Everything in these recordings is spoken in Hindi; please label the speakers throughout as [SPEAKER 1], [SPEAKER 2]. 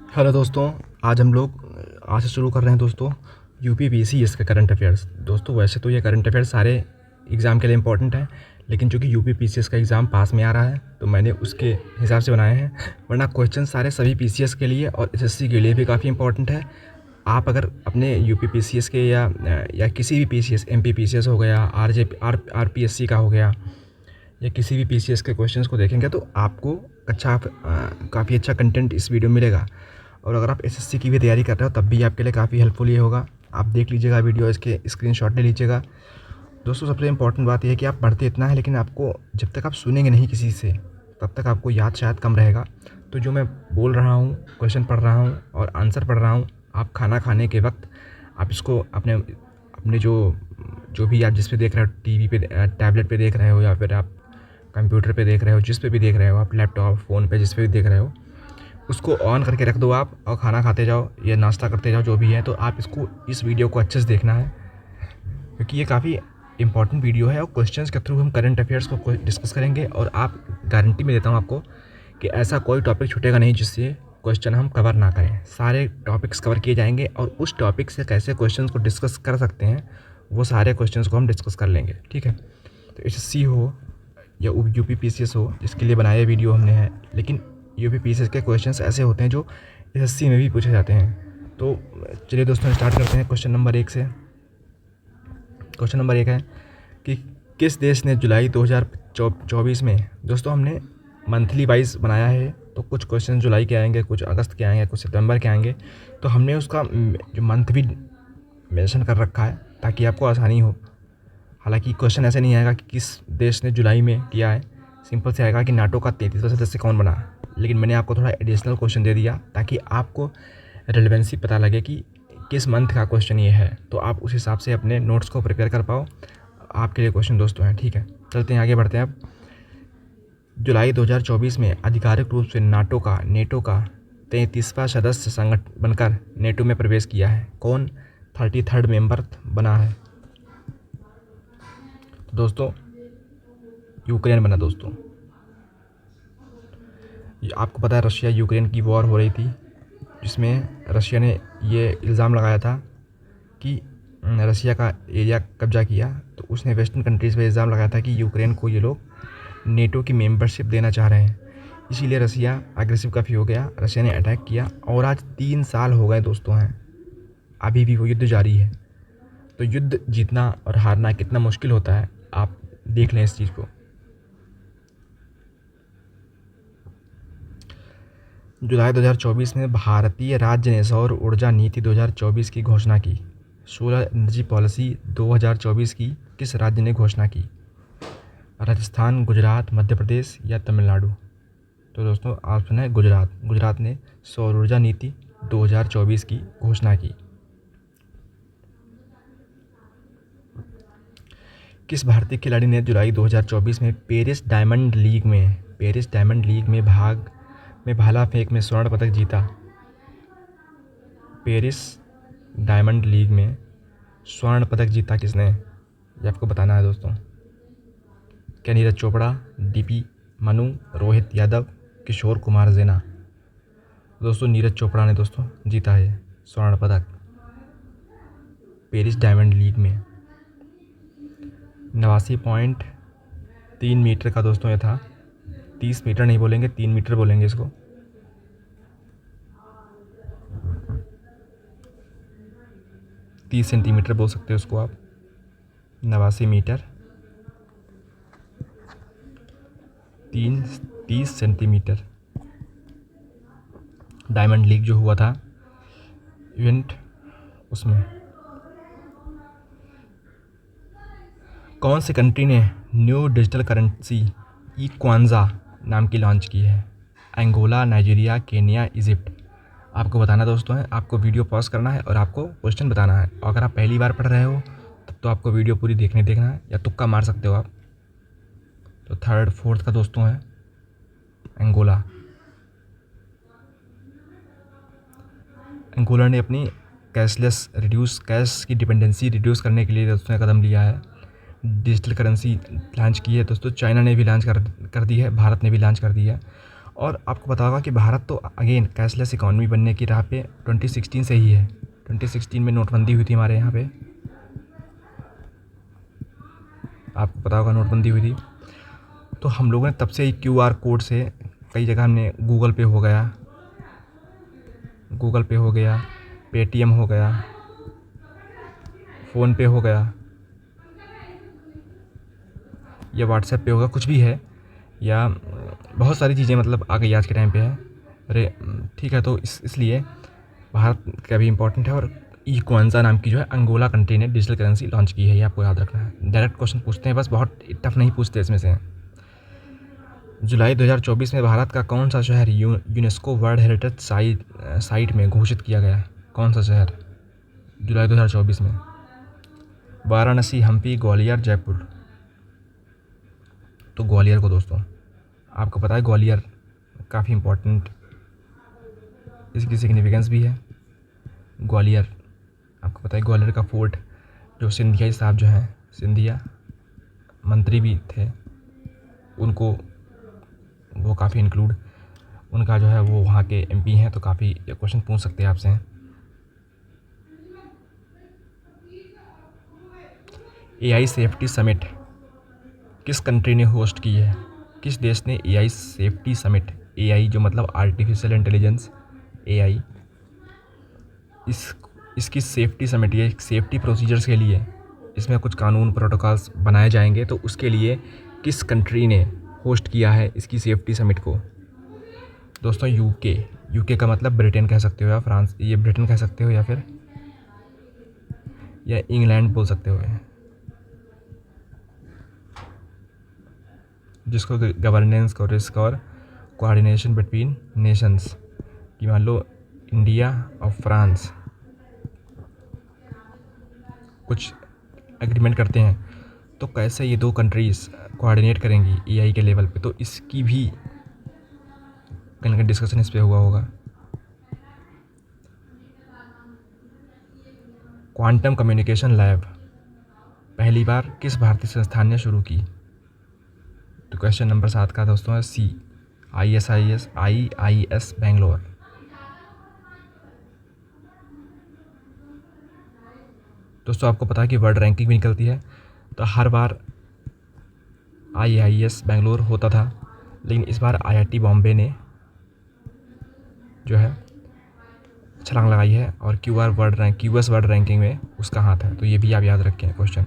[SPEAKER 1] हेलो दोस्तों। आज से शुरू कर रहे हैं दोस्तों यूपी पीसीएस का करंट अफेयर्स। दोस्तों वैसे तो ये करंट अफेयर्स सारे एग्ज़ाम के लिए इम्पोर्टेंट है, लेकिन चूँकि यूपी पीसीएस का एग्ज़ाम पास में आ रहा है तो मैंने उसके हिसाब से बनाए हैं, वरना क्वेश्चन सारे सभी पीसीएस के लिए और एसएससी के लिए भी काफ़ी इंपॉर्टेंट है। आप अगर अपने यूपी पीसीएस के या किसी भी पीसीएस एमपी पीसीएस हो गया, आरपीएससी का हो गया, या किसी भी पीसीएस के क्वेश्चंस को देखेंगे तो आपको काफ़ी अच्छा कंटेंट इस वीडियो में मिलेगा। और अगर आप एसएससी की भी तैयारी कर रहे हो तब भी आपके लिए काफ़ी हेल्पफुल ये होगा। आप देख लीजिएगा वीडियो, इसके स्क्रीनशॉट ले लीजिएगा। दोस्तों सबसे इम्पोर्टेंट बात यह है कि आप पढ़ते इतना है, लेकिन आपको जब तक आप सुनेंगे नहीं किसी से तब तक आपको याद शायद कम रहेगा। तो जो मैं बोल रहा हूँ, क्वेश्चन पढ़ रहा हूँ और आंसर पढ़ रहा हूँ, आप खाना खाने के वक्त आप इसको अपने अपने जो भी आप जिस पे देख रहे हो, टीवी पे, टैबलेट पे देख रहे हो, या फिर आप कंप्यूटर पे देख रहे हो, जिस पे भी देख रहे हो आप, लैपटॉप, फ़ोन पे जिस पे भी देख रहे हो, उसको ऑन करके रख दो आप और खाना खाते जाओ या नाश्ता करते जाओ, जो भी है। तो आप इस वीडियो को अच्छे से देखना है, क्योंकि ये काफ़ी इंपॉर्टेंट वीडियो है और क्वेश्चंस के थ्रू हम करंट अफेयर्स को डिस्कस करेंगे। और आप गारंटी में देता हूँ आपको कि ऐसा कोई टॉपिक छूटेगा नहीं जिससे क्वेश्चन हम कवर ना करें। सारे टॉपिक्स कवर किए जाएंगे और उस टॉपिक से कैसे क्वेश्चन को डिस्कस कर सकते हैं वो सारे क्वेश्चंस को हम डिस्कस कर लेंगे, ठीक है। तो एसएससी हो या यूपी पीसीएस हो, जिसके लिए बनाया वीडियो हमने है, लेकिन यूपी पीसीएस के क्वेश्चंस ऐसे होते हैं जो एसएससी में भी पूछे जाते हैं। तो चलिए दोस्तों स्टार्ट करते हैं क्वेश्चन नंबर 1 से। क्वेश्चन नंबर 1 है कि किस देश ने जुलाई 2024 में, दोस्तों हमने मंथली वाइज बनाया है तो कुछ क्वेश्चन जुलाई के आएंगे, कुछ अगस्त के आएंगे, कुछ सितंबर के आएंगे, तो हमने उसका जो मंथ भी मेंशन कर रखा है ताकि आपको आसानी हो। हालांकि क्वेश्चन ऐसे नहीं आएगा कि किस देश ने जुलाई में किया है, सिंपल से आएगा कि नाटो का 33वां सदस्य कौन बना। लेकिन मैंने आपको थोड़ा एडिशनल क्वेश्चन दे दिया ताकि आपको रेलेवेंसी पता लगे कि किस मंथ का क्वेश्चन ये है, तो आप उस हिसाब से अपने नोट्स को प्रिपेयर कर पाओ। आपके लिए क्वेश्चन दोस्तों हैं, ठीक है। चलते हैं आगे बढ़ते हैं। अब जुलाई 2024 में आधिकारिक रूप से नेटो का 33वां सदस्य संगठन बनकर नेटो में प्रवेश किया है। कौन 33rd मेंबर बना है? दोस्तों यूक्रेन बना। दोस्तों आपको पता है रशिया यूक्रेन की वॉर हो रही थी, जिसमें रशिया ने ये इल्ज़ाम लगाया था कि रशिया का एरिया कब्जा किया, तो उसने वेस्टर्न कंट्रीज़ पर इल्ज़ाम लगाया था कि यूक्रेन को ये लोग नेटो की मेंबरशिप देना चाह रहे हैं। इसीलिए रशिया एग्रेसिव काफ़ी हो गया, रशिया ने अटैक किया और आज 3 साल हो गए दोस्तों हैं, अभी भी वो युद्ध जारी है। तो युद्ध जीतना और हारना कितना मुश्किल होता है आप देख लें इस चीज़ को। जुलाई 2024 में भारतीय राज्य ने सौर ऊर्जा नीति 2024 की घोषणा की। सोलर एनर्जी पॉलिसी 2024 की किस राज्य ने घोषणा की? राजस्थान, गुजरात, मध्य प्रदेश या तमिलनाडु? तो दोस्तों ऑप्शन है गुजरात। गुजरात ने सौर ऊर्जा नीति 2024 की घोषणा की। किस भारतीय खिलाड़ी ने जुलाई 2024 में पेरिस डायमंड लीग में भाला फेंक में स्वर्ण पदक जीता? पेरिस डायमंड लीग में स्वर्ण पदक जीता किसने, ये आपको बताना है दोस्तों। क्या नीरज चोपड़ा, डीपी मनु, रोहित यादव, किशोर कुमार जेना? दोस्तों नीरज चोपड़ा ने दोस्तों जीता है स्वर्ण पदक पेरिस डायमंड लीग में। 89.3 मीटर का दोस्तों ये था। 30 मीटर नहीं बोलेंगे, 3 मीटर बोलेंगे इसको। तीस सेंटीमीटर बोल सकते हो उसको आप। 89 मीटर 30 सेंटीमीटर। डायमंड लीग जो हुआ था इवेंट, उसमें कौन सी कंट्री ने न्यू डिजिटल करेंसी क्वांजा नाम की लॉन्च की है? Angola, Nigeria, Kenya, Egypt? आपको बताना दोस्तों है, आपको वीडियो पॉज करना है और आपको क्वेश्चन बताना है। और अगर आप पहली बार पढ़ रहे हो तब तो आपको वीडियो पूरी देखना है, या तुक्का मार सकते हो आप। तो 3rd 4th का दोस्तों है अंगोला। अंगोला ने अपनी कैश की डिपेंडेंसी रिड्यूस करने के लिए दोस्तों कदम लिया है। डिजिटल करेंसी लॉन्च की है दोस्तों। चाइना ने भी लॉन्च कर दी है, भारत ने भी लॉन्च कर दी है। और आपको पता होगा कि भारत तो अगेन कैशलेस इकॉनमी बनने की राह पे 2016 से ही है। 2016 में नोटबंदी हुई थी हमारे यहाँ पे, आपको पता होगा नोटबंदी हुई थी। तो हम लोगों ने तब से ही QR कोड से कई जगह हमने गूगल पे हो गया, पेटीएम हो गया, फ़ोन पे हो गया, या व्हाट्सएप पे होगा, कुछ भी है, या बहुत सारी चीज़ें मतलब आ गई आज के टाइम पे है। अरे ठीक है, तो इसलिए भारत का भी इम्पोर्टेंट है। और क्वांजा नाम की जो है अंगोला कंट्री ने डिजिटल करेंसी लॉन्च की है, ये आपको याद रखना है। डायरेक्ट क्वेश्चन पूछते हैं बस, बहुत टफ नहीं पूछते इसमें से। जुलाई 2024 में भारत का कौन सा शहर यूनेस्को वर्ल्ड हेरिटेज साइट में घोषित किया गया है? कौन सा शहर जुलाई 2024 में? वाराणसी, हम्पी, ग्वालियर, जयपुर। तो ग्वालियर को दोस्तों, आपको पता है ग्वालियर काफ़ी इम्पोर्टेंट, इसकी सिग्निफिकेंस भी है। ग्वालियर, आपको पता है ग्वालियर का फोर्ट, जो सिंधिया साहब जो हैं, सिंधिया मंत्री भी थे, उनको वो काफ़ी इंक्लूड, उनका जो है वो वहाँ के MP हैं, तो काफ़ी क्वेश्चन पूछ सकते हैं आपसे। AI सेफ्टी समिट किस कंट्री ने होस्ट की है? किस देश ने AI सेफ्टी समिट, AI जो मतलब आर्टिफिशियल इंटेलिजेंस, AI, इसकी सेफ्टी समिट, ये सेफ्टी प्रोसीजर्स के लिए इसमें कुछ कानून प्रोटोकॉल्स बनाए जाएंगे, तो उसके लिए किस कंट्री ने होस्ट किया है इसकी सेफ्टी समिट को? दोस्तों यूके का मतलब ब्रिटेन कह सकते हो, या फ्रांस, ये ब्रिटेन कह सकते हो, या फिर या इंग्लैंड बोल सकते हो, जिसको गवर्नेंस को रिस्क और कोऑर्डिनेशन बिटवीन नेशंस कि मान लो इंडिया और फ्रांस कुछ एग्रीमेंट करते हैं, तो कैसे ये दो कंट्रीज़ कोऑर्डिनेट करेंगी AI के लेवल पे, तो इसकी भी कहीं ना कहीं डिस्कशन इस पे हुआ होगा। क्वांटम कम्युनिकेशन लैब पहली बार किस भारतीय संस्थान ने शुरू की? तो क्वेश्चन नंबर 7 का दोस्तों है C, IIS बेंगलोर। दोस्तों आपको पता है कि वर्ल्ड रैंकिंग भी निकलती है, तो हर बार IIS बेंगलोर होता था, लेकिन इस बार IIT बॉम्बे ने जो है छलांग लगाई है, और QS वर्ल्ड रैंकिंग में उसका हाथ है, तो ये भी आप याद रखें question.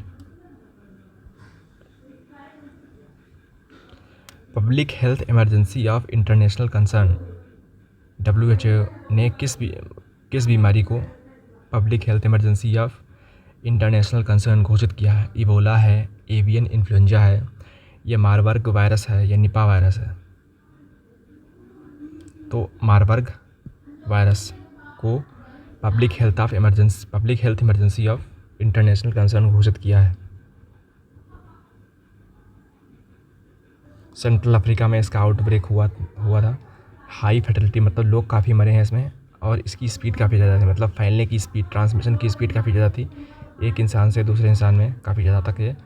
[SPEAKER 1] Public health emergency of international concern, WHO ने किस बीमारी को public health emergency of international concern घोषित किया है? इबोला है, एवियन इन्फ्लुएंजा है, या मारबर्ग वायरस है, या निपा वायरस है? तो मारबर्ग वायरस को public health emergency of international concern घोषित किया है। सेंट्रल अफ्रीका में इसका आउटब्रेक हुआ था। हाई फर्टिलिटी, मतलब लोग काफ़ी मरे हैं इसमें, और इसकी स्पीड काफ़ी ज़्यादा थी, मतलब फैलने की स्पीड, ट्रांसमिशन की स्पीड काफ़ी ज़्यादा थी, एक इंसान से दूसरे इंसान में काफ़ी ज़्यादा तक है।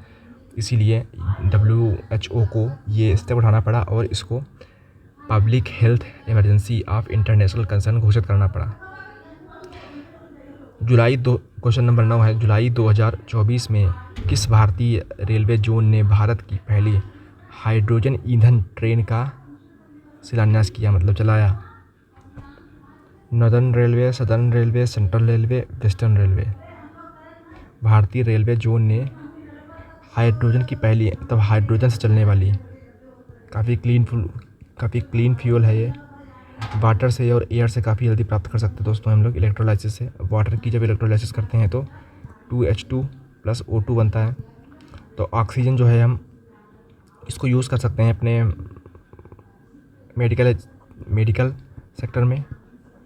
[SPEAKER 1] इसीलिए WHO को ये स्टेप उठाना पड़ा और इसको public health emergency of international concern घोषित करना पड़ा। क्वेश्चन नंबर 9 है, जुलाई 2024 में किस भारतीय रेलवे जोन ने भारत की पहली हाइड्रोजन ईंधन ट्रेन का शिलान्यास किया, मतलब चलाया? Northern railway, southern railway, central railway, western railway. भारतीय रेलवे जोन ने हाइड्रोजन की पहली, मतलब हाइड्रोजन से चलने वाली, काफ़ी क्लीन फ्यूल है ये, वाटर से और एयर से काफ़ी जल्दी प्राप्त कर सकते हैं दोस्तों हम लोग इलेक्ट्रोलाइसिस से। वाटर की जब इलेक्ट्रोलाइसिस करते हैं तो 2H2 + O2 बनता है, तो ऑक्सीजन जो है हम इसको यूज़ कर सकते हैं अपने मेडिकल सेक्टर में।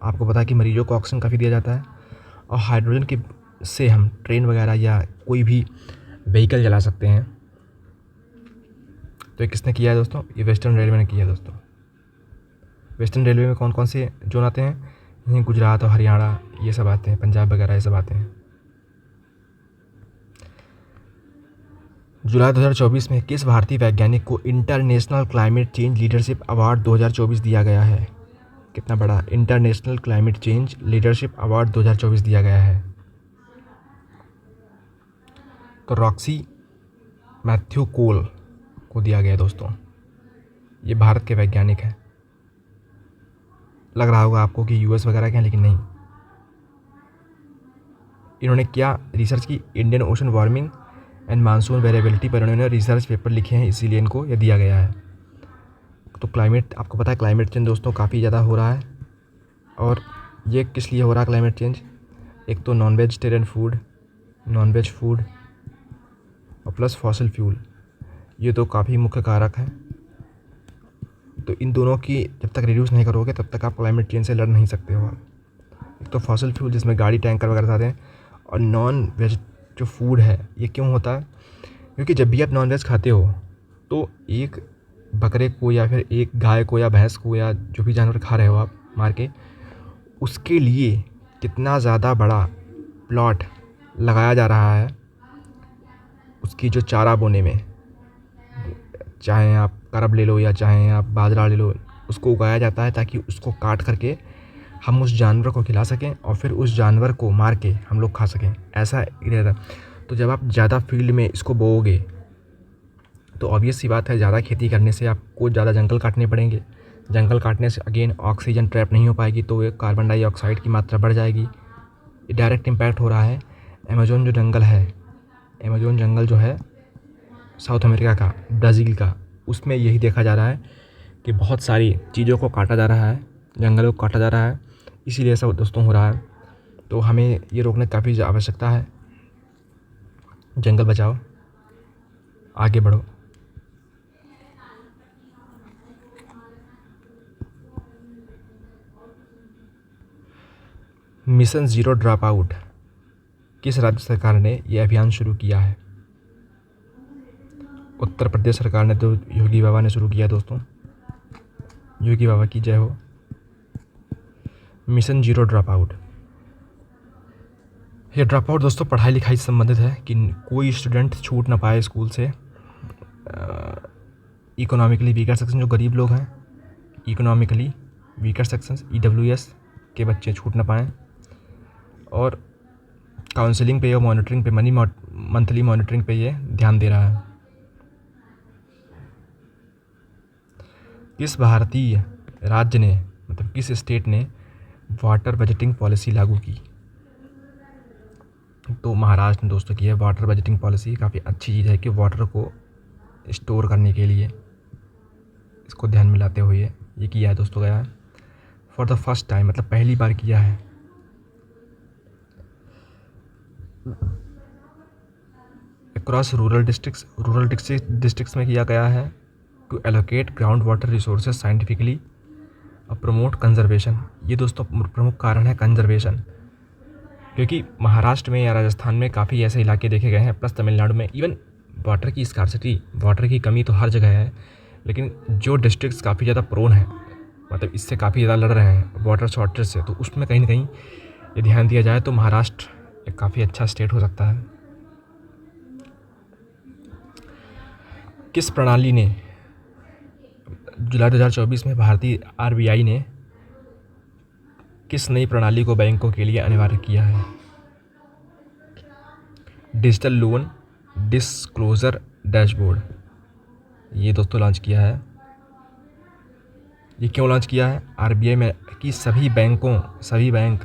[SPEAKER 1] आपको पता है कि मरीजों को ऑक्सीजन काफ़ी दिया जाता है, और हाइड्रोजन के से हम ट्रेन वगैरह या कोई भी व्हीकल चला सकते हैं। तो ये किसने किया है दोस्तों? ये वेस्टर्न रेलवे ने किया है दोस्तों। वेस्टर्न रेलवे में कौन कौन से जोन आते हैं? यहीं गुजरात और हरियाणा ये सब आते हैं, पंजाब वगैरह ये सब आते हैं। जुलाई 2024 में किस भारतीय वैज्ञानिक को international climate change leadership award 2024 दिया गया है? कितना बड़ा, international climate change leadership award 2024 दिया गया है। तो रॉक्सी मैथ्यू कोल को दिया गया है दोस्तों। ये भारत के वैज्ञानिक हैं। लग रहा होगा आपको कि यूएस वगैरह के हैं, लेकिन नहीं। इन्होंने क्या रिसर्च की? Indian ocean warming and monsoon variability पर इन्होंने रिसर्च पेपर लिखे हैं, इसीलिए इनको ये दिया गया है। तो क्लाइमेट, आपको पता है क्लाइमेट चेंज दोस्तों काफ़ी ज़्यादा हो रहा है। और ये किस लिए हो रहा है क्लाइमेट चेंज? एक तो non vegetarian food, non veg food और प्लस फॉसिल फ्यूल, ये तो काफ़ी मुख्य कारक हैं। तो इन दोनों की जब तक रिड्यूस नहीं करोगे तब तक आप क्लाइमेट चेंज से लड़ नहीं सकते हो। एक तो फॉसिल फ्यूल जिसमें गाड़ी टैंकर वगैरह आते हैं, और नॉन वेज जो फूड है, ये क्यों होता है? क्योंकि जब भी आप नॉन वेज खाते हो तो एक बकरे को या फिर एक गाय को या भैंस को या जो भी जानवर खा रहे हो आप मार के, उसके लिए कितना ज़्यादा बड़ा प्लॉट लगाया जा रहा है उसकी जो चारा बोने में। चाहे आप करब ले लो या चाहे आप बाजरा ले लो, उसको उगाया जाता है ताकि उसको काट करके हम उस जानवर को खिला सकें और फिर उस जानवर को मार के हम लोग खा सकें, ऐसा रहता। तो जब आप ज़्यादा फील्ड में इसको बोओगे तो ऑब्वियस सी बात है, ज़्यादा खेती करने से आपको ज़्यादा जंगल काटने पड़ेंगे। जंगल काटने से अगेन ऑक्सीजन ट्रैप नहीं हो पाएगी, तो एक कार्बन डाइऑक्साइड की मात्रा बढ़ जाएगी। ये डायरेक्ट इम्पैक्ट हो रहा है। अमेज़न जो जंगल है, अमेज़न जंगल जो है साउथ अमेरिका का, ब्राज़ील का, उसमें यही देखा जा रहा है कि बहुत सारी चीज़ों को काटा जा रहा है, जंगलों को काटा जा रहा है, इसीलिए सब दोस्तों हो रहा है। तो हमें ये रोकने की काफ़ी आवश्यकता है। जंगल बचाओ, आगे बढ़ो। मिशन ज़ीरो ड्रॉप आउट किस राज्य सरकार ने यह अभियान शुरू किया है? उत्तर प्रदेश सरकार ने, तो योगी बाबा ने शुरू किया दोस्तों। योगी बाबा की जय हो। मिशन ज़ीरो ड्रॉप आउट, ये ड्रॉप आउट दोस्तों पढ़ाई लिखाई से संबंधित है कि कोई स्टूडेंट छूट ना पाए स्कूल से। इकोनॉमिकली वीकर सेक्शन, जो गरीब लोग हैं, इकोनॉमिकली वीकर सेक्शंस, EWS के बच्चे छूट ना पाएँ। और काउंसलिंग पे और मॉनिटरिंग पे, मंथली मॉनिटरिंग पे ये ध्यान दे रहा है। किस भारतीय राज्य ने, मतलब किस स्टेट ने वाटर बजटिंग पॉलिसी लागू की? तो महाराष्ट्र ने दोस्तों की है वाटर बजटिंग पॉलिसी। काफ़ी अच्छी चीज़ है कि वाटर को स्टोर करने के लिए इसको ध्यान में लाते हुए ये किया है दोस्तों। गया है फॉर द फर्स्ट टाइम, मतलब पहली बार किया है। अक्रॉस रूरल डिस्ट्रिक्ट्स में किया गया है to allocate ground water resources scientifically और प्रमोट कंजर्वेशन। ये दोस्तों प्रमुख कारण है कंजर्वेशन, क्योंकि महाराष्ट्र में या राजस्थान में काफ़ी ऐसे इलाके देखे गए हैं, प्लस तमिलनाडु में इवन वाटर की स्कार्सिटी, वाटर की कमी तो हर जगह है, लेकिन जो डिस्ट्रिक्ट्स काफ़ी ज़्यादा प्रोन हैं, मतलब इससे काफ़ी ज़्यादा लड़ रहे हैं वाटर शॉर्टेज से, तो उसमें कहीं ना कहीं ये ध्यान दिया जाए तो महाराष्ट्र एक काफ़ी अच्छा स्टेट हो सकता है। किस प्रणाली ने जुलाई 2024 में भारतीय RBI ने किस नई प्रणाली को बैंकों के लिए अनिवार्य किया है? डिजिटल लोन डिस्क्लोजर डैशबोर्ड, ये दोस्तों लॉन्च किया है। ये क्यों लॉन्च किया है? RBI में कि सभी बैंक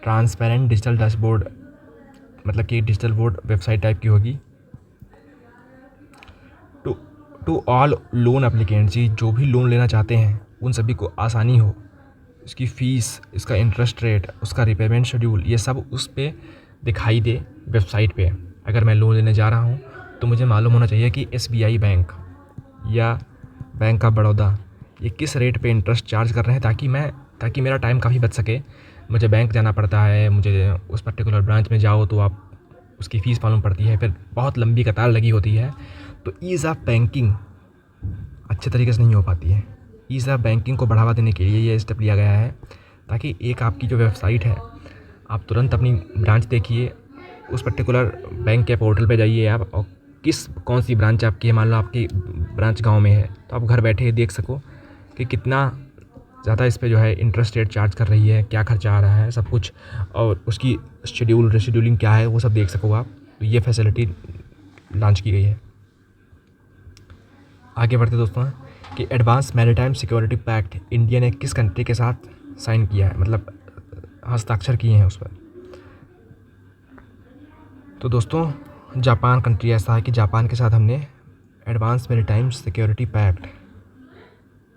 [SPEAKER 1] ट्रांसपेरेंट डिजिटल डैशबोर्ड, मतलब कि डिजिटल बोर्ड वेबसाइट टाइप की होगी, टू ऑल लोन एप्लीकेंट्स, जो भी लोन लेना चाहते हैं उन सभी को आसानी हो, उसकी फ़ीस, इसका इंटरेस्ट रेट, उसका रिपेमेंट शेड्यूल, ये सब उस पर दिखाई दे वेबसाइट पे। अगर मैं लोन लेने जा रहा हूँ तो मुझे मालूम होना चाहिए कि SBI बैंक या बैंक ऑफ बड़ौदा ये किस रेट पे इंटरेस्ट चार्ज कर रहे हैं, ताकि मेरा टाइम काफ़ी बच सके। मुझे बैंक जाना पड़ता है, मुझे उस पर्टिकुलर ब्रांच में जाओ तो आप उसकी फ़ीस मालूम पड़ती है, फिर बहुत लंबी कतार लगी होती है, तो ईज़ ऑफ बैंकिंग अच्छे तरीके से नहीं हो पाती है। ईज़ ऑफ बैंकिंग को बढ़ावा देने के लिए ये स्टेप लिया गया है, ताकि एक आपकी जो वेबसाइट है, आप तुरंत अपनी ब्रांच देखिए, उस पर्टिकुलर बैंक के पोर्टल पे जाइए आप, और कौन सी ब्रांच आपकी है। मान लो आपकी ब्रांच गाँव में है तो आप घर बैठे देख सको कि कितना ज़्यादा इस पे जो है इंटरेस्ट रेट चार्ज कर रही है, क्या खर्चा आ रहा है, सब कुछ, और उसकी शेड्यूलिंग क्या है वो सब देख सको आप। तो ये फैसिलिटी लॉन्च की गई है। आगे बढ़ते दोस्तों कि advance maritime security pact India ने किस कंट्री के साथ साइन किया है, मतलब हस्ताक्षर किए हैं उस पर। तो दोस्तों जापान कंट्री ऐसा है कि जापान के साथ हमने advance maritime security pact,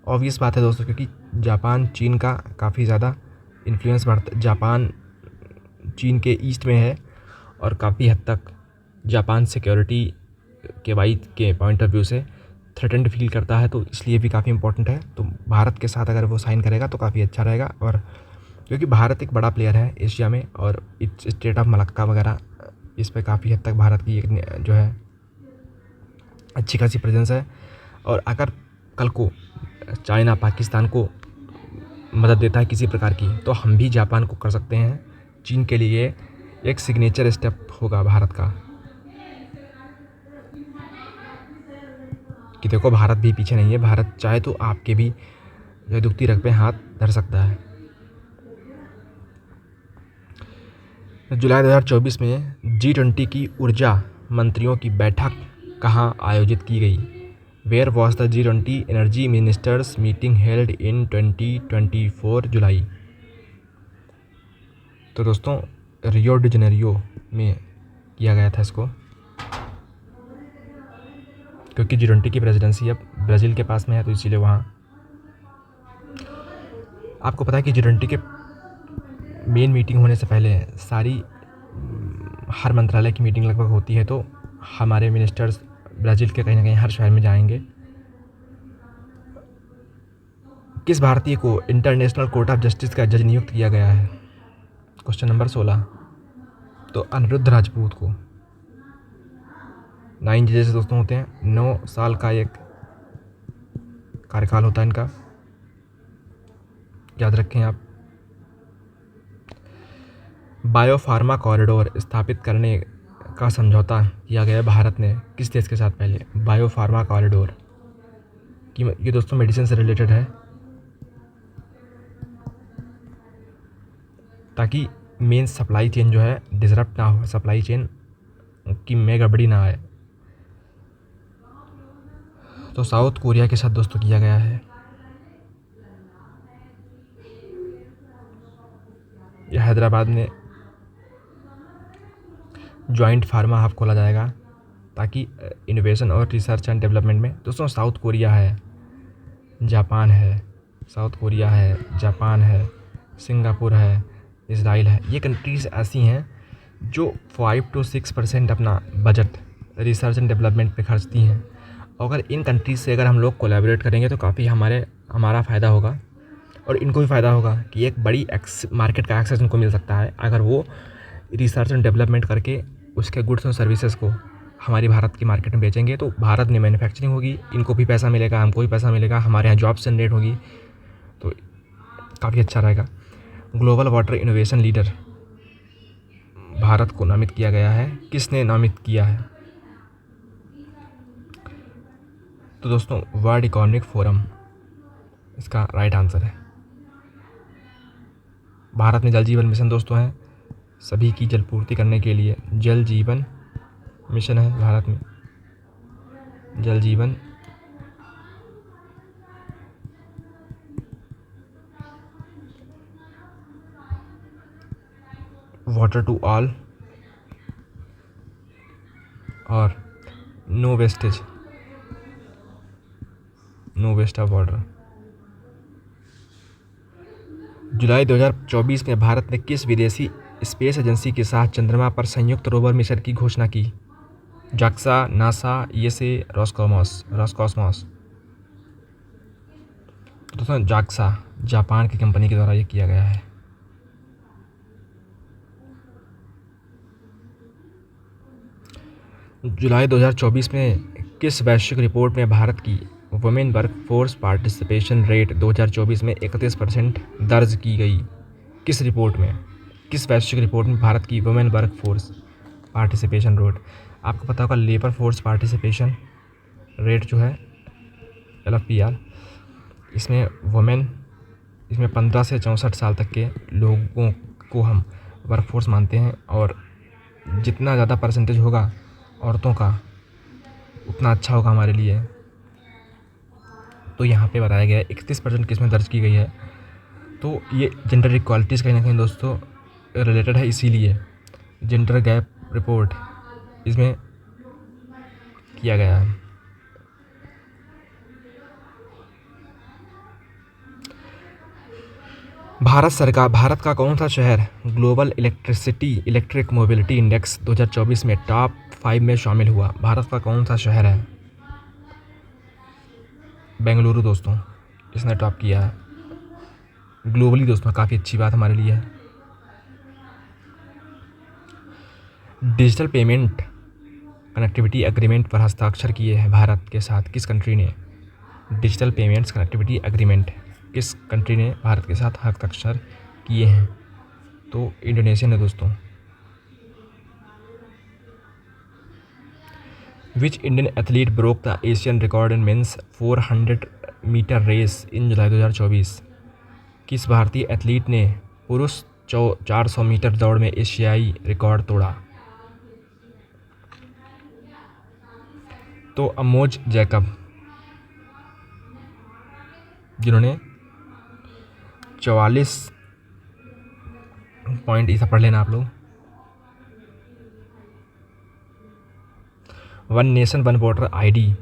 [SPEAKER 1] obvious बात है दोस्तों, क्योंकि जापान चीन का काफ़ी ज़्यादा इन्फ्लुएंस बढ़ता, जापान चीन के ईस्ट में है और काफ़ी हद तक जापान सिक्योरिटी के पॉइंट ऑफ व्यू से थ्रेटेंड फील करता है, तो इसलिए भी काफ़ी इंपॉर्टेंट है। तो भारत के साथ अगर वो साइन करेगा तो काफ़ी अच्छा रहेगा, और क्योंकि भारत एक बड़ा प्लेयर है एशिया में, और स्टेट ऑफ मलक्का वगैरह इस पर काफ़ी हद तक भारत की एक जो है अच्छी खासी प्रेजेंस है। और अगर कल को चाइना पाकिस्तान को मदद देता है किसी प्रकार की, तो हम भी जापान को कर सकते हैं। चीन के लिए एक सिग्नेचर स्टेप होगा भारत का कि देखो भारत भी पीछे नहीं है, भारत चाहे तो आपके भी जो दुखती रग पे हाथ धर सकता है। जुलाई 2024 में G20 की ऊर्जा मंत्रियों की बैठक कहाँ आयोजित की गई? Where was the G20 energy ministers meeting held in 2024 July? तो दोस्तों रियो डी जेनेरियो में किया गया था इसको, क्योंकि G20 की प्रेसिडेंसी अब ब्राज़ील के पास में है, तो इसीलिए वहाँ आपको पता है कि G20 के मेन मीटिंग होने से पहले हर मंत्रालय की मीटिंग लगभग होती है, तो हमारे मिनिस्टर्स ब्राज़ील के कहीं ना कहीं हर शहर में जाएंगे। किस भारतीय को इंटरनेशनल कोर्ट ऑफ जस्टिस का जज नियुक्त किया गया है? Question number 16। तो अनिरुद्ध राजपूत को। 9 जजेस दोस्तों होते हैं, 9 साल का एक कार्यकाल होता है इनका, याद रखें आप। बायोफार्मा कॉरिडोर स्थापित करने का समझौता किया गया भारत ने किस देश के साथ पहले? बायोफार्मा कॉरिडोर की ये दोस्तों मेडिसिन से रिलेटेड है, ताकि मेन सप्लाई चेन जो है डिसरप्ट ना हो, सप्लाई चेन की में गड़बड़ी ना आए। तो साउथ कोरिया के साथ दोस्तों किया गया है। यह हैदराबाद में जॉइंट फार्मा हब खोला जाएगा, ताकि इनोवेशन और रिसर्च एंड डेवलपमेंट में। दोस्तों साउथ कोरिया है, जापान है, साउथ कोरिया है, जापान है, सिंगापुर है, इजराइल है। ये कंट्रीज़ ऐसी हैं जो 5 to 6% अपना बजट रिसर्च एंड डेवलपमेंट पे खर्चती हैं। अगर इन कंट्रीज़ से अगर हम लोग कोलैबोरेट करेंगे तो काफ़ी हमारा फ़ायदा होगा, और इनको भी फ़ायदा होगा कि एक बड़ी मार्केट का एक्सेस उनको मिल सकता है अगर वो रिसर्च एंड डेवलपमेंट करके उसके गुड्स और सर्विसेज को हमारी भारत की मार्केट में बेचेंगे। तो भारत में मैन्युफैक्चरिंग होगी, इनको भी पैसा मिलेगा, हमको भी पैसा मिलेगा, हमारे यहाँ जॉब्स जनरेट होगी, तो काफ़ी अच्छा रहेगा। Global water innovation leader Bharat को नामित किया गया है, किसने नामित किया है? तो दोस्तों वर्ल्ड इकोनॉमिक फोरम इसका राइट आंसर है। भारत में जल जीवन मिशन दोस्तों है, सभी की जल पूर्ति करने के लिए जल जीवन मिशन है भारत में। जल जीवन वाटर टू ऑल और नो वेस्ट ऑफ वाटर। जुलाई 2024 में भारत ने किस विदेशी स्पेस एजेंसी के साथ चंद्रमा पर संयुक्त रोवर मिशन की घोषणा की? JAXA, NASA, ESA, Roscosmos. दोस्तों जाक्सा जापान की कंपनी के द्वारा ये किया गया है। जुलाई 2024 में किस वैश्विक रिपोर्ट में भारत की वुमेन वर्कफोर्स पार्टिसिपेशन रेट 2024 में 31% दर्ज की गई? किस वैश्विक रिपोर्ट में भारत की वुमेन वर्कफोर्स पार्टिसिपेशन रेट आपको पता होगा लेबर फोर्स पार्टिसिपेशन रेट जो है LFPR, इसमें वुमेन, इसमें 15 से 64 साल तक के लोगों को हम वर्कफोर्स मानते हैं, और जितना ज़्यादा परसेंटेज होगा औरतों का उतना अच्छा होगा हमारे लिए। तो यहाँ पे बताया गया है 31% किसमें दर्ज की गई है। तो ये जेंडर इक्वालिटीज़ कहीं ना कहीं दोस्तों रिलेटेड है, इसीलिए जेंडर गैप रिपोर्ट इसमें किया गया है। भारत का कौन सा शहर ग्लोबल इलेक्ट्रिक मोबिलिटी इंडेक्स 2024 में टॉप 5 में शामिल हुआ? भारत का कौन सा शहर है? बेंगलुरु दोस्तों, इसने टॉप किया है ग्लोबली दोस्तों, काफ़ी अच्छी बात हमारे लिए है। डिजिटल पेमेंट कनेक्टिविटी एग्रीमेंट पर हस्ताक्षर किए हैं भारत के साथ किस कंट्री ने? डिजिटल पेमेंट्स कनेक्टिविटी एग्रीमेंट किस कंट्री ने भारत के साथ हस्ताक्षर किए हैं? तो इंडोनेशिया ने दोस्तों। Which Indian athlete broke the Asian record in men's 400 metre race in July 2024? किस भारतीय एथलीट ने पुरुष 400 मीटर दौड़ में एशियाई रिकॉर्ड तोड़ा? तो अमोज जैकब, जिन्होंने 44 पॉइंट, ऐसा पढ़ लेना आप लोग। One nation one voter ID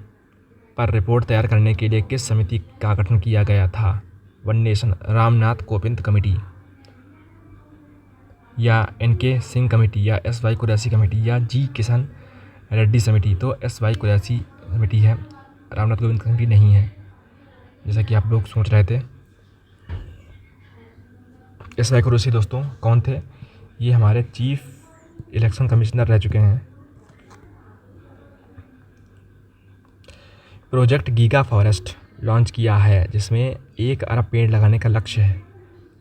[SPEAKER 1] पर रिपोर्ट तैयार करने के लिए किस समिति का गठन किया गया था? One nation Ramnath Kovind committee, या NK सिंह कमेटी, या SY कुरैशी कमेटी, या G किशन रेड्डी समिति? तो SY कुरैशी कमेटी है, रामनाथ कोविंद कमेटी नहीं है, जैसा कि आप लोग सोच रहे थे। SY कुरैशी दोस्तों कौन थे? ये हमारे चीफ इलेक्शन कमिश्नर रह चुके हैं। प्रोजेक्ट गीगा फॉरेस्ट लॉन्च किया है जिसमें 1 अरब पेड़ लगाने का लक्ष्य है।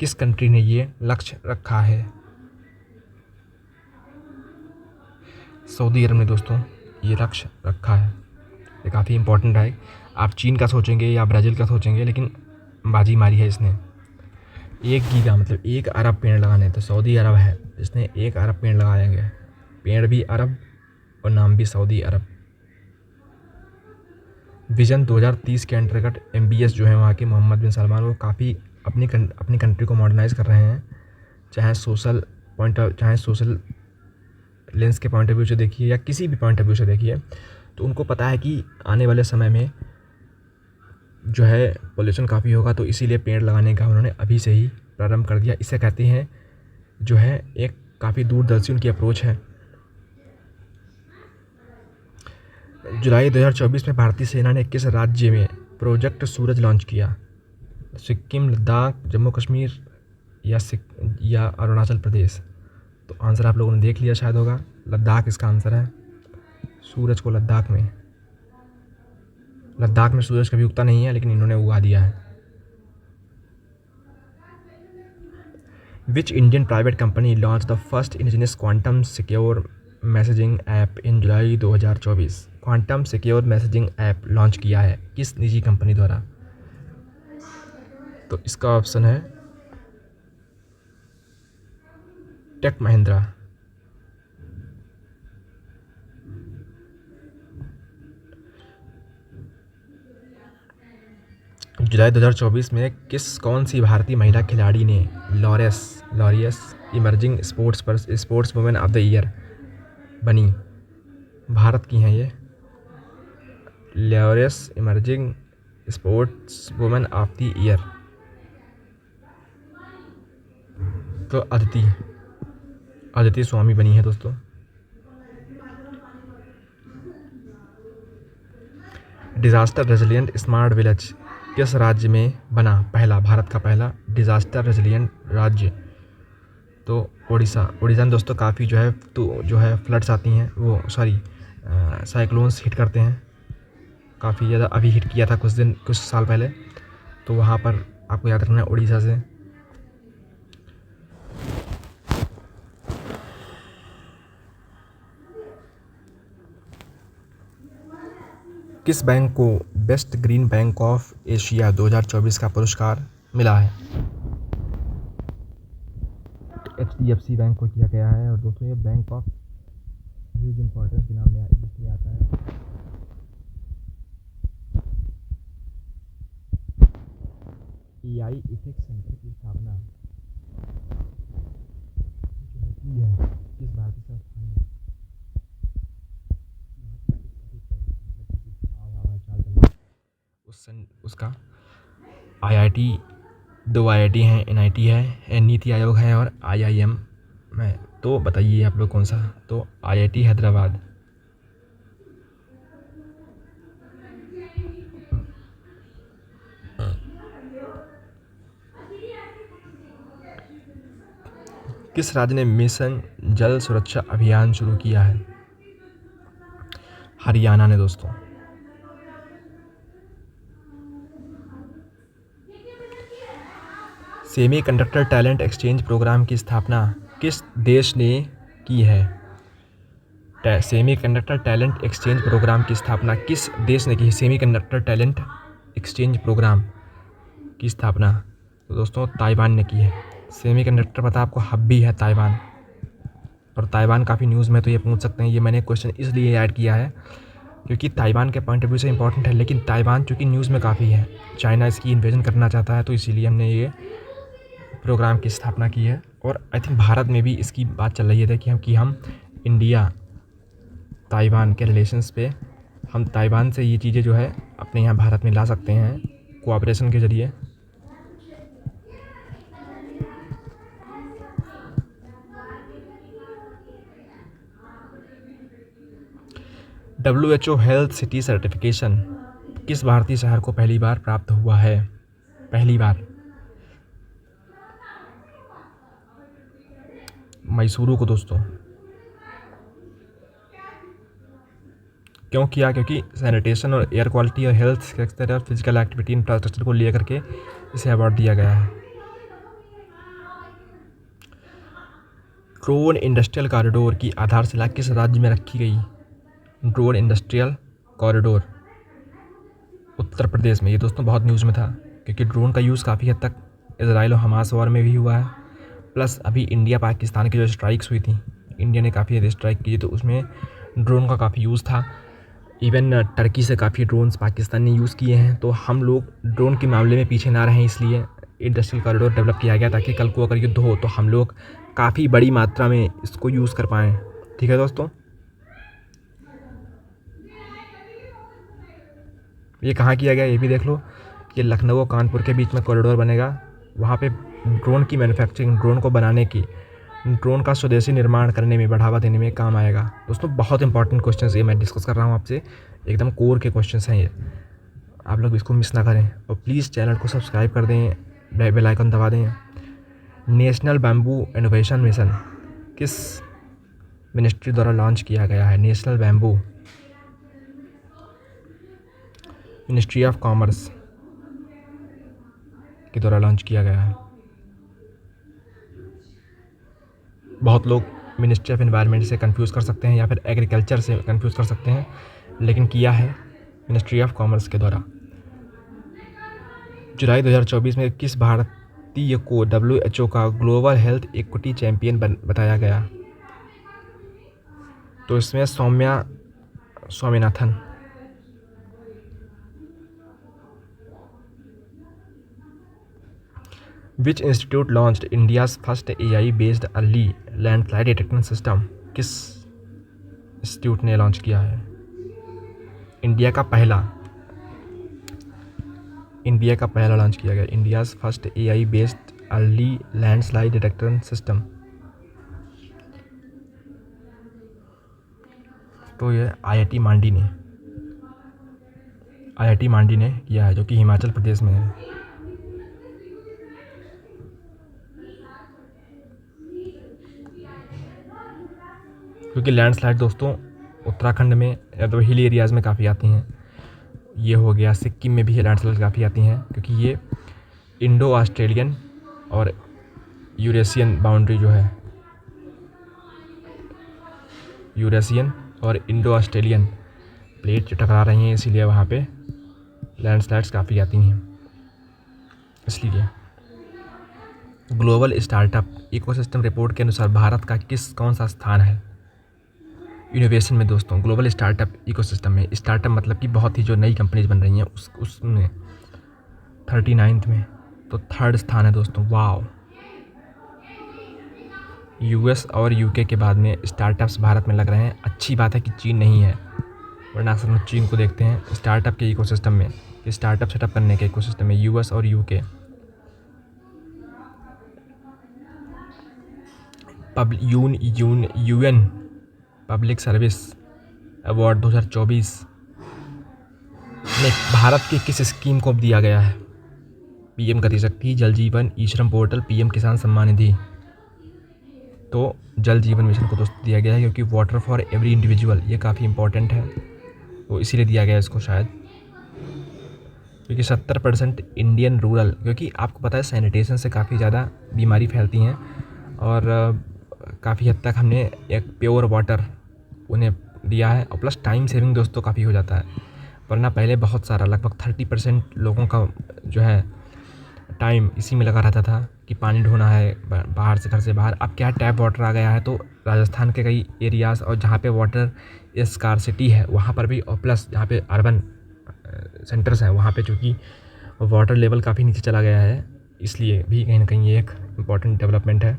[SPEAKER 1] किस कंट्री ने ये लक्ष्य रखा है? सऊदी अरब ने दोस्तों ये लक्ष्य रखा है। ये काफ़ी इम्पोर्टेंट है। आप चीन का सोचेंगे या ब्राज़ील का सोचेंगे, लेकिन बाजी मारी है इसने। 1 गीगा मतलब 1 अरब पेड़ लगाने, तो सऊदी अरब है इसने 1 अरब पेड़ लगाएंगे। पेड़ भी अरब और नाम भी सऊदी अरब। विजन 2030 के अंतर्गत MBS जो है वहाँ के मोहम्मद बिन सलमान, वो काफ़ी अपनी कंट्री को मॉडर्नाइज़ कर रहे हैं, चाहे सोशल लेंस के पॉइंट ऑफ व्यू से देखिए या किसी भी पॉइंट ऑफ व्यू से देखिए। तो उनको पता है कि आने वाले समय में जो है पोल्यूशन काफ़ी होगा, तो इसीलिए पेड़ लगाने का उन्होंने अभी से ही प्रारंभ कर दिया। इसे कहते हैं जो है एक काफ़ी दूरदर्शी उनकी अप्रोच है। जुलाई 2024 में भारतीय सेना ने किस राज्य में प्रोजेक्ट सूरज लॉन्च किया? सिक्किम, लद्दाख, जम्मू कश्मीर या अरुणाचल प्रदेश? तो आंसर आप लोगों ने देख लिया शायद होगा, लद्दाख इसका आंसर है। सूरज को लद्दाख में सूरज कभी उगता नहीं है, लेकिन इन्होंने उगा दिया है। Which Indian private company launch the first indigenous quantum secure messaging app in July 2024? Quantum secure messaging app launch किया है किस निजी कंपनी द्वारा? तो इसका ऑप्शन है टेक महिंद्रा। जुलाई 2024 में कौन सी भारतीय महिला खिलाड़ी ने Laureus emerging sports women of the year बनी? भारत की हैं ये, Laureus emerging sports women of the year. तो अदिति स्वामी बनी है दोस्तों। डिज़ास्टर रेजिलिएंट स्मार्ट विलेज किस राज्य में बना भारत का पहला डिज़ास्टर रेजिलिएंट राज्य? तो उड़ीसा में दोस्तों काफ़ी जो है फ्लड्स आती हैं, वो साइक्लोन्स हिट करते हैं काफ़ी ज़्यादा। अभी हिट किया था कुछ साल पहले, तो वहाँ पर आपको याद रखना है उड़ीसा से। किस बैंक को best green bank of Asia 2024 का पुरस्कार मिला है? HDFC बैंक को किया गया है। और दोस्तों ये बैंक ऑफ ह्यूज इम्पोर्टेंस के नाम में इसलिए आता है। AI इथिक्स सेंटर की स्थापना जो है की है किस भारतीय संस्थान ने? उसका IIT, 2 IIT हैं, NIT है, नीति आयोग है और IIM है। तो बताइए आप लोग कौन सा? तो IIT हैदराबाद। किस राज्य ने मिशन जल सुरक्षा अभियान शुरू किया है? हरियाणा ने दोस्तों। सेमीकंडक्टर टैलेंट एक्सचेंज प्रोग्राम की स्थापना किस देश ने की है? सेमीकंडक्टर टैलेंट एक्सचेंज प्रोग्राम की स्थापना किस देश ने की है? सेमीकंडक्टर टैलेंट एक्सचेंज प्रोग्राम की स्थापना तो दोस्तों ताइवान ने की है। सेमीकंडक्टर पता आपको हब भी है ताइवान, और ताइवान काफ़ी न्यूज़ में तो ये पूछ सकते हैं। ये मैंने क्वेश्चन इसलिए ऐड किया है क्योंकि ताइवान के पॉइंट ऑफ व्यू से इंपॉर्टेंट है, लेकिन ताइवान चूँकि न्यूज़ में काफ़ी है, चाइना इसकी इन्वेजन करना चाहता है, तो इसीलिए हमने ये प्रोग्राम की स्थापना की है। और आई थिंक भारत में भी इसकी बात चल रही है कि हम इंडिया ताइवान के रिलेशंस पे हम ताइवान से ये चीज़ें जो है अपने यहाँ भारत में ला सकते हैं कोऑपरेशन के ज़रिए। WHO हेल्थ सिटी सर्टिफिकेशन किस भारतीय शहर को पहली बार प्राप्त हुआ है? पहली बार मैसूरू को दोस्तों। क्यों किया? क्योंकि सैनिटेशन और एयर क्वालिटी और हेल्थ सेक्टर और फिजिकल एक्टिविटी इंफ्रास्ट्रक्चर को लेकर के इसे अवार्ड दिया गया है। ड्रोन इंडस्ट्रियल कॉरिडोर की आधारशिला किस राज्य में रखी गई? Drone industrial corridor Uttar Pradesh में। ये दोस्तों बहुत न्यूज़ में था क्योंकि ड्रोन का यूज़ काफ़ी हद तक इजराइल और हमास वॉर में भी हुआ है, प्लस अभी इंडिया पाकिस्तान की जो स्ट्राइक्स हुई थी, इंडिया ने काफ़ी ज़्यादा स्ट्राइक की, तो उसमें ड्रोन का काफ़ी यूज़ था। इवन टर्की से काफ़ी ड्रोन्स पाकिस्तान ने यूज़ किए हैं। तो हम लोग ड्रोन के मामले में पीछे ना रहें, इसलिए इंडस्ट्रियल कॉरिडोर डेवलप किया गया ताकि कल को अगर युद्ध हो तो हम लोग काफ़ी बड़ी मात्रा में इसको यूज़ कर पाएँ। ठीक है दोस्तों, ये कहाँ किया गया ये भी देख लो। ये लखनऊ और कानपुर के बीच में कॉरिडोर बनेगा, वहाँ पे ड्रोन की मैन्युफैक्चरिंग, ड्रोन को बनाने की, ड्रोन का स्वदेशी निर्माण करने में बढ़ावा देने में काम आएगा। दोस्तों बहुत इंपॉर्टेंट क्वेश्चंस ये मैं डिस्कस कर रहा हूँ आपसे, एकदम कोर के क्वेश्चंस हैं ये, आप लोग इसको मिस ना करें। और प्लीज़ चैनल को सब्सक्राइब कर दें, बेल आइकन दबा दें। नेशनल बैम्बू इनोवेशन मिशन किस मिनिस्ट्री द्वारा लॉन्च किया गया है? National bamboo ministry of commerce के द्वारा लॉन्च किया गया है। बहुत लोग मिनिस्ट्री ऑफ एनवायरनमेंट से कंफ्यूज कर सकते हैं या फिर एग्रीकल्चर से कंफ्यूज कर सकते हैं, लेकिन किया है मिनिस्ट्री ऑफ कॉमर्स के द्वारा। जुलाई 2024 में किस भारतीय को WHO का ग्लोबल हेल्थ इक्विटी चैंपियन बताया गया? तो इसमें Soumya Swaminathan. Which institute launched India's first AI based early landslide detection system? किस इंस्टीट्यूट ने लॉन्च किया है? इंडिया का पहला लॉन्च किया गया India's first AI based early landslide detection system. तो ये IIT मांडी ने किया है, जो कि हिमाचल प्रदेश में है। क्योंकि लैंडस्लाइड दोस्तों उत्तराखंड में या तो हिल एरियाज़ में काफ़ी आती हैं, ये हो गया सिक्किम में भी लैंडस्लाइड काफ़ी आती हैं, क्योंकि ये इंडो ऑस्ट्रेलियन और यूरेशियन बाउंड्री जो है, यूरेशियन और इंडो ऑस्ट्रेलियन प्लेट जो टकरा रही हैं, इसीलिए वहाँ पे लैंडस्लाइड्स काफ़ी आती हैं। इसलिए ग्लोबल स्टार्टअप इकोसिस्टम रिपोर्ट के अनुसार भारत का कौन सा स्थान है इनोवेशन में दोस्तों? ग्लोबल स्टार्टअप इकोसिस्टम में, स्टार्टअप मतलब कि बहुत ही जो नई कंपनीज बन रही हैं उसमें 39th में, तो 3rd स्थान है दोस्तों। वाओ! यूएस और यूके के बाद में स्टार्टअप्स भारत में लग रहे हैं। अच्छी बात है कि चीन नहीं है, वरना अक्सर हम चीन को देखते हैं स्टार्टअप के इकोसिस्टम में, कि स्टार्टअप सेटअप करने के इकोसिस्टम में यूएस और UK. UN public service award 2024 में भारत की किस स्कीम को दिया गया है? पीएम गति शक्ति, जल जीवन, ई श्रम पोर्टल, पीएम किसान सम्मान निधि। तो जल जीवन मिशन को दोस्तों दिया गया है, क्योंकि वाटर फॉर एवरी इंडिविजुअल ये काफ़ी इंपॉर्टेंट है, तो इसीलिए दिया गया है इसको शायद, क्योंकि 70% इंडियन रूरल, क्योंकि आपको पता है सैनिटेशन से काफ़ी ज़्यादा बीमारी फैलती हैं, और काफ़ी हद तक हमने एक प्योर वाटर उन्हें दिया है, और प्लस टाइम सेविंग दोस्तों काफ़ी हो जाता है। वरना पहले बहुत सारा लगभग 30% लोगों का जो है टाइम इसी में लगा रहता था कि पानी ढोना है बाहर से, घर से बाहर। अब क्या टैप वाटर आ गया है, तो राजस्थान के कई एरियाज़ और जहाँ पे वाटर स्कार्सिटी है वहाँ पर भी, और प्लस जहाँ पे अर्बन सेंटर्स हैं वहाँ पे चूँकि वाटर लेवल काफ़ी नीचे चला गया है, इसलिए भी कहीं ना कहीं ये एक इम्पॉर्टेंट डेवलपमेंट है।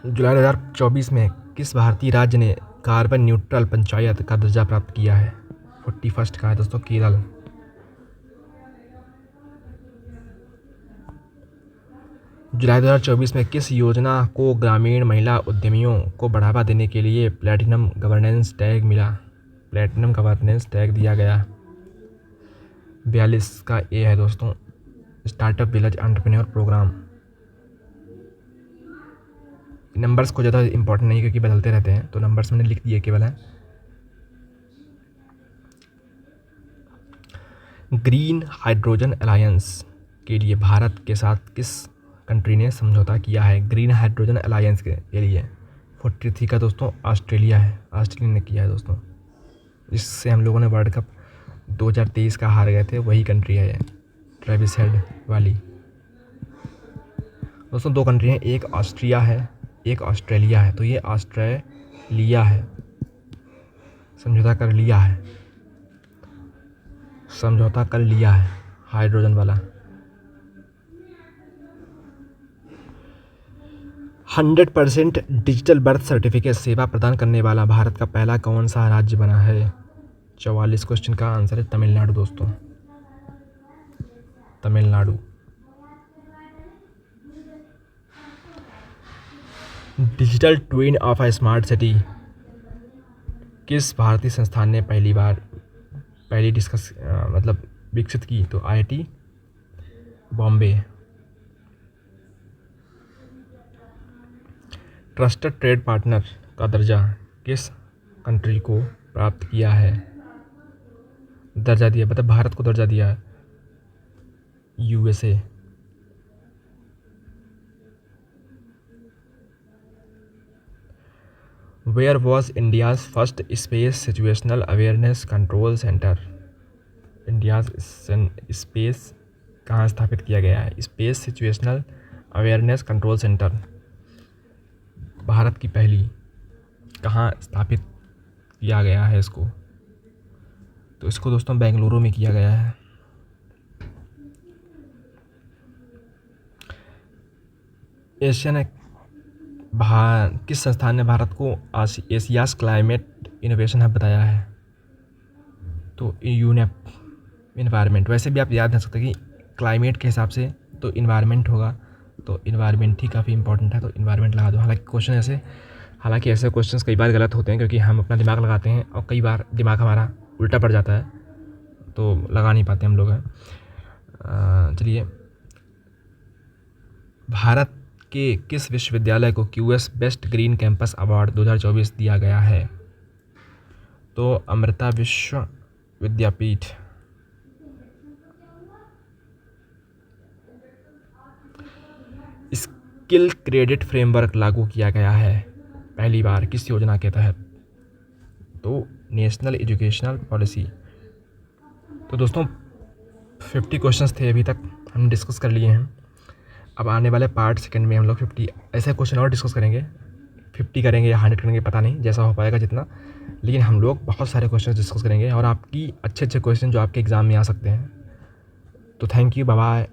[SPEAKER 1] जुलाई 2024 में किस भारतीय राज्य ने कार्बन न्यूट्रल पंचायत का दर्जा प्राप्त किया है? 41st का है दोस्तों, केरल। जुलाई 2024 में किस योजना को ग्रामीण महिला उद्यमियों को बढ़ावा देने के लिए प्लैटिनम गवर्नेंस टैग मिला? प्लैटिनम गवर्नेंस टैग दिया गया। 42 का ए है दोस्तों, startup village entrepreneur program. Numbers को ज़्यादा इंपॉर्टेंट नहीं, क्योंकि बदलते रहते हैं, तो नंबर्स मैंने लिख दिए केवल है। ग्रीन हाइड्रोजन अलायंस के लिए भारत के साथ किस कंट्री ने समझौता किया है? ग्रीन हाइड्रोजन अलायंस के लिए 43 का दोस्तों ऑस्ट्रेलिया है, ऑस्ट्रेलिया ने किया है दोस्तों। जिससे हम लोगों ने वर्ल्ड कप 2023 का हार गए थे, वही कंट्री है ये, ट्रेविस हेड वाली। दोस्तों 2 कंट्री हैं, एक ऑस्ट्रिया है, एक ऑस्ट्रेलिया है, तो ये ऑस्ट्रेलिया है। समझौता कर लिया है, समझौता कर लिया है हाइड्रोजन वाला। 100% डिजिटल बर्थ सर्टिफिकेट सेवा प्रदान करने वाला भारत का पहला कौन सा राज्य बना है? 44 क्वेश्चन का आंसर है तमिलनाडु दोस्तों, Tamil Nadu. Digital twin of a smart city किस भारतीय संस्थान ने पहली विकसित की? तो IIT Bombay. Trusted trade partner का दर्जा किस कंट्री को प्राप्त किया है? दर्जा दिया, मतलब भारत को दर्जा दिया है USA. Where was India's first space situational awareness control centre? India's space कहाँ स्थापित किया गया है? Space situational awareness control centre Bharat की पहली कहाँ स्थापित किया गया है इसको? तो इसको दोस्तों बेंगलुरु में किया गया है। एशियन किस संस्थान ने भारत को एशियाज़ क्लाइमेट इनोवेशन हब बताया है? तो यूनेप इन्वायरमेंट। वैसे भी आप याद रख सकते हैं कि क्लाइमेट के हिसाब से तो इन्वायरमेंट होगा, तो इन्वायरमेंट ही काफ़ी इंपॉर्टेंट है, तो इन्वायरमेंट लगा दो। हालांकि ऐसे क्वेश्चंस कई बार गलत होते हैं, क्योंकि हम अपना दिमाग लगाते हैं और कई बार दिमाग हमारा उल्टा पड़ जाता है, तो लगा नहीं पाते हम लोग। चलिए, भारत के किस विश्वविद्यालय को QS best green campus award 2024 दिया गया है? तो अमृता विश्व विद्यापीठ। स्किल क्रेडिट फ्रेमवर्क लागू किया गया है पहली बार किस योजना के तहत? तो नेशनल एजुकेशनल पॉलिसी। तो दोस्तों 50 क्वेश्चंस थे अभी तक हम डिस्कस कर लिए हैं। अब आने वाले पार्ट सेकंड में हम लोग 50 ऐसे क्वेश्चन और डिस्कस करेंगे। 50 करेंगे या 100 करेंगे पता नहीं, जैसा हो पाएगा जितना, लेकिन हम लोग बहुत सारे क्वेश्चन डिस्कस करेंगे और आपकी अच्छे अच्छे क्वेश्चन जो आपके एग्ज़ाम में आ सकते हैं। तो थैंक यू, बाय बाय।